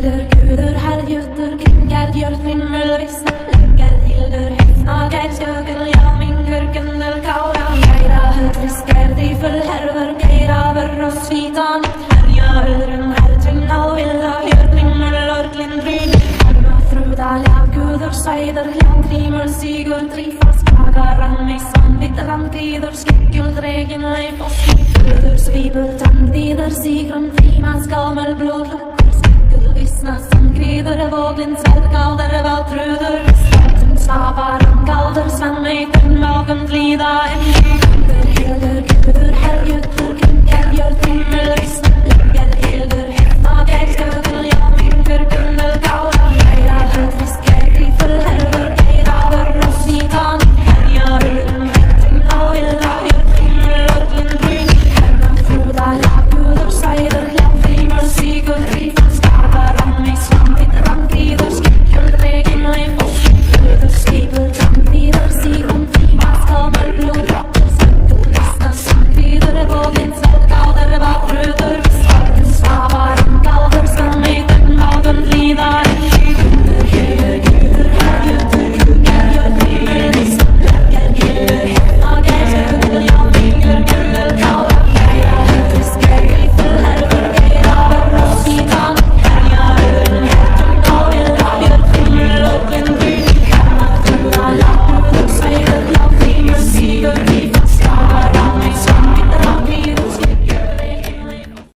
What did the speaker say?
Hilder, kuder, heljutter, kinkert, jörtvimmel, vissel, lekker, hilder, hefna, geirsjökel, ja, min kurkendel, kaura, geira, høtvisker, difel, herver, geira, verros, vitan, herja, ødren, hertvin, alvilla, jörtvimmel, orklindrin, herma, fruda, lagkuder, seider, jantrimel, sigur, trifas, kagaran, missan, vitran, tider, skikkul, dregen, leifos, kuder, svibel, tandider, sigran, frimas, gammel, blodløk, Visnasen grider, vågen svelgalder, valtruder Staten stavar, galder, svenmeiten, magen flida En hilder, hilder, kuder, herjutter, kinker, gjør timmel, visner, legger, hilder,